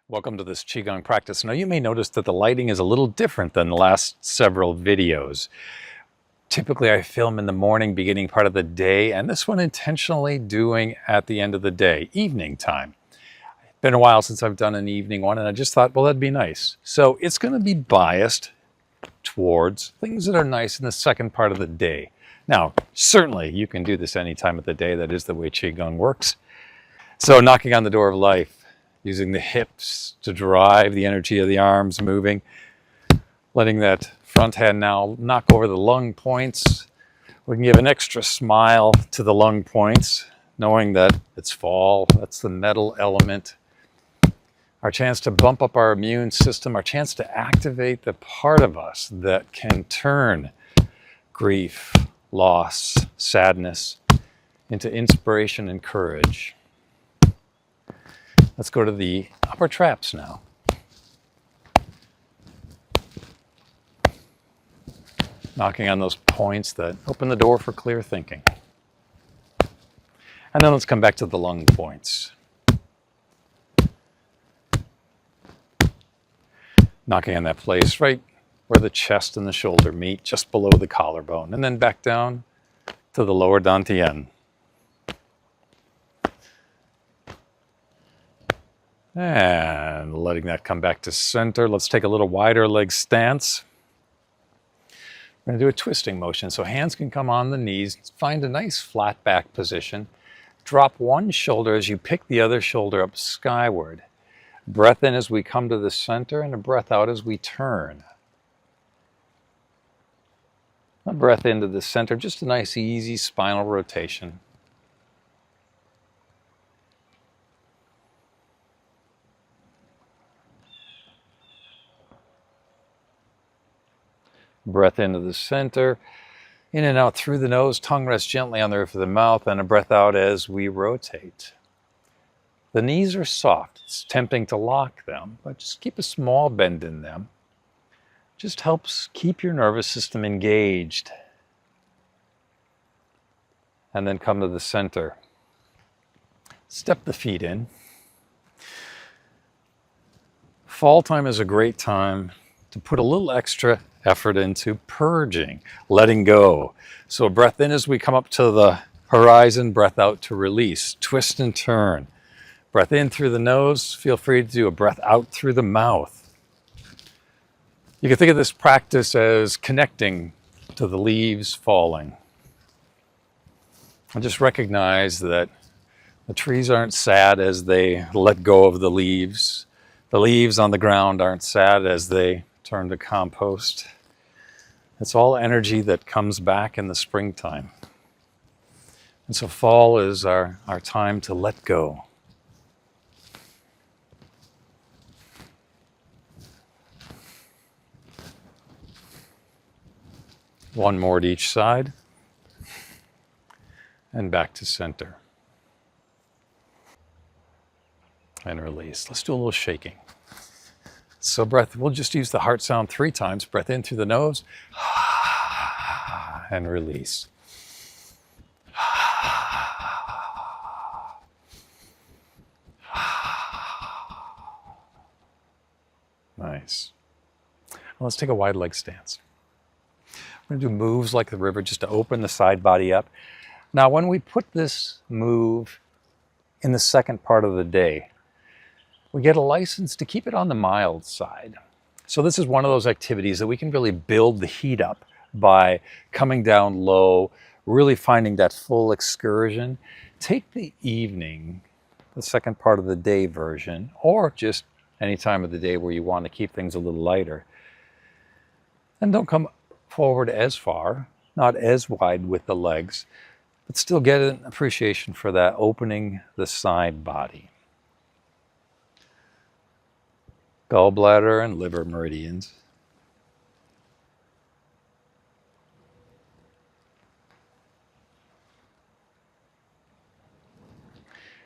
Welcome to this Qigong practice. Now you may notice that the lighting is a little different than the last several videos. Typically I film in the morning, beginning part of the day, and this one intentionally doing at the end of the day, evening time. It's been a while since I've done an evening one, and I just thought, well, that'd be nice. So it's going to be biased towards things that are nice in the second part of the day. Now, certainly you can do this any time of the day. That is the way Qigong works. So knocking on the door of life, using the hips to drive the energy of the arms moving, letting that front hand now knock over the lung points. We can give an extra smile to the lung points, knowing that it's fall, that's the metal element. Our chance to bump up our immune system, our chance to activate the part of us that can turn grief, loss, sadness into inspiration and courage. Let's go to the upper traps now. Knocking on those points that open the door for clear thinking. And then let's come back to the lung points. Knocking on that place right where the chest and the shoulder meet, just below the collarbone. And then back down to the lower dantian. And letting that come back to center. Let's take a little wider leg stance. We're going to do a twisting motion. So hands can come on the knees. Find a nice flat back position. Drop one shoulder as you pick the other shoulder up skyward. Breath in as we come to the center and a breath out as we turn. A breath into the center, just a nice easy spinal rotation. Breath into the center, in and out through the nose, tongue rests gently on the roof of the mouth, and a breath out as we rotate. The knees are soft. It's tempting to lock them, but just keep a small bend in them. Just helps keep your nervous system engaged. And then come to the center. Step the feet in. Fall time is a great time to put a little extra effort into purging, letting go. So a breath in as we come up to the horizon, breath out to release, twist and turn. Breath in through the nose, feel free to do a breath out through the mouth. You can think of this practice as connecting to the leaves falling. And just recognize that the trees aren't sad as they let go of the leaves. The leaves on the ground aren't sad as they turn to compost. It's all energy that comes back in the springtime. And so fall is our time to let go. One more to each side. And back to center. And release. Let's do a little shaking. So breath, we'll just use the heart sound 3 times. Breath in through the nose. And release. Nice. Well, let's take a wide leg stance. We're going to do moves like the river just to open the side body up. Now, when we put this move in the second part of the day, we get a license to keep it on the mild side. So this is one of those activities that we can really build the heat up by coming down low, really finding that full excursion. Take the evening, the second part of the day version, or just any time of the day where you want to keep things a little lighter. And don't come forward as far, not as wide with the legs, but still get an appreciation for that opening the side body. Gallbladder and liver meridians.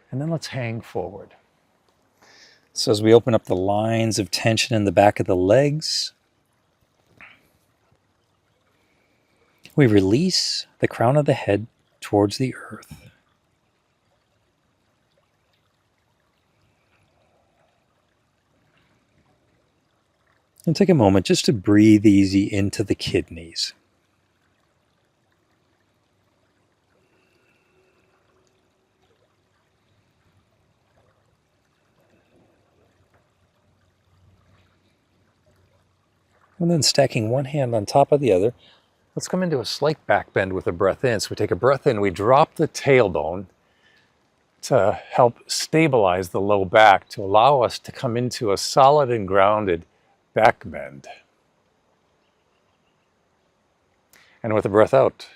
And then let's hang forward. So as we open up the lines of tension in the back of the legs, we release the crown of the head towards the earth. And take a moment just to breathe easy into the kidneys. And then stacking one hand on top of the other, let's come into a slight back bend with a breath in. So we take a breath in, we drop the tailbone to help stabilize the low back, to allow us to come into a solid and grounded back bend. And with a breath out,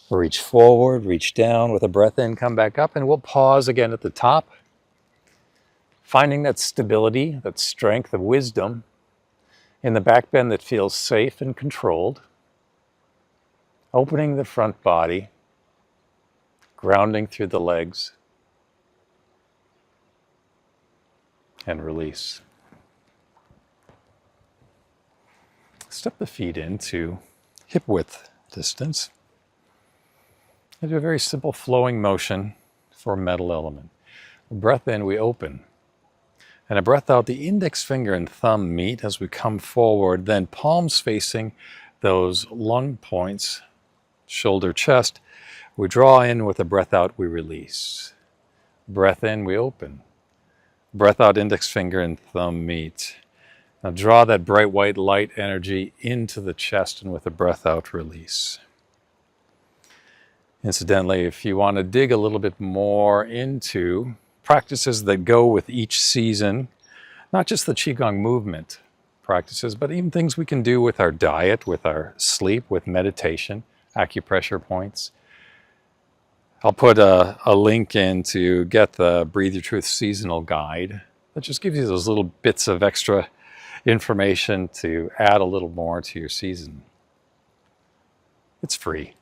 reach forward, reach down. With a breath in, come back up, and we'll pause again at the top, finding that stability, that strength of wisdom in the back bend that feels safe and controlled, opening the front body, grounding through the legs, and release. Step the feet into hip width distance and do a very simple flowing motion for metal element. A breath in, we open. And a breath out, the index finger and thumb meet as we come forward, then palms facing those lung points, shoulder, chest. We draw in. With a breath out, we release. Breath in, we open. Breath out, index finger and thumb meet. Now draw that bright white light energy into the chest, and with a breath out, release. Incidentally, if you want to dig a little bit more into practices that go with each season, not just the Qigong movement practices, but even things we can do with our diet, with our sleep, with meditation, acupressure points. I'll put a link in to get the Breathe Your Truth seasonal guide that just gives you those little bits of extra information to add a little more to your season. It's free.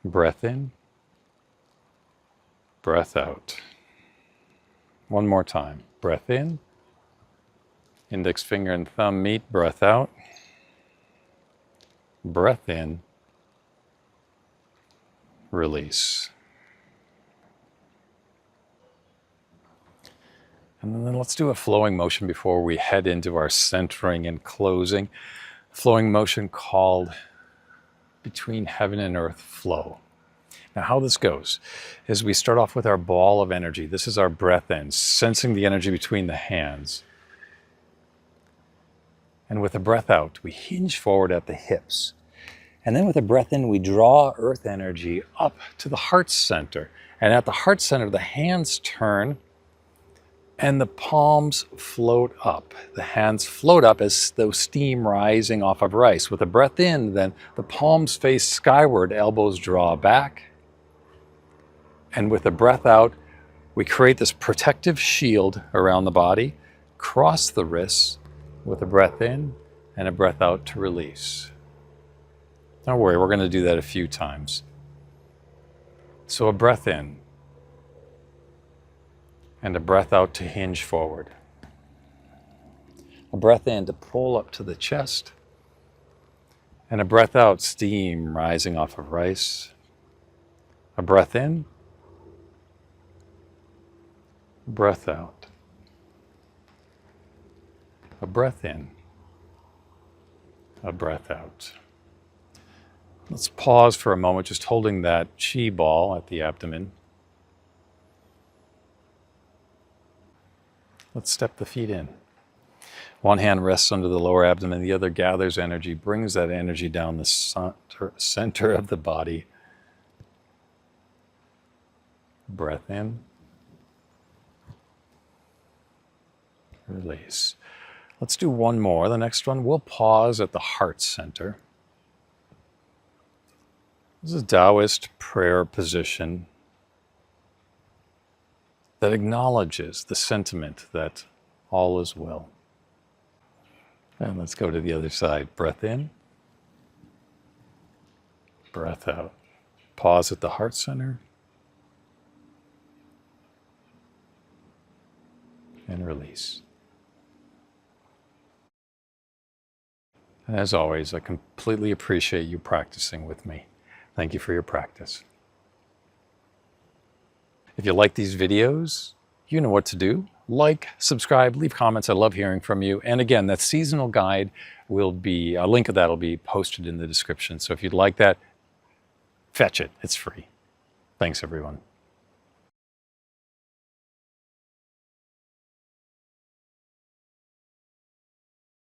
Breath in, breath out. One more time. Breath in, index finger and thumb meet, breath out. Breath in, release. And then let's do a flowing motion before we head into our centering and closing. Flowing motion called Between Heaven and Earth Flow. Now how this goes is we start off with our ball of energy. This is our breath in, sensing the energy between the hands. And with a breath out, we hinge forward at the hips. And then with a breath in, we draw earth energy up to the heart center. And at the heart center, the hands turn and the palms float up. The hands float up as though steam rising off of rice. With a breath in, then the palms face skyward, elbows draw back. And with a breath out, we create this protective shield around the body, cross the wrists with a breath in and a breath out to release. Don't worry, we're going to do that a few times. So a breath in and a breath out to hinge forward. A breath in to pull up to the chest, and a breath out, steam rising off of rice. A breath in, breath out. A breath in, a breath out. Let's pause for a moment, just holding that chi ball at the abdomen. Let's step the feet in. One hand rests under the lower abdomen, the other gathers energy, brings that energy down the center of the body. Breath in. Release. Let's do one more. The next one, we'll pause at the heart center. This is a Taoist prayer position that acknowledges the sentiment that all is well. And let's go to the other side. Breath in, breath out. Pause at the heart center, and release. And as always, I completely appreciate you practicing with me. Thank you for your practice. If you like these videos, you know what to do. like, subscribe, leave comments. I love hearing from you. And again, that seasonal guide will be, a link of that will be posted in the description. So if you'd like that, fetch it. It's free. Thanks, everyone.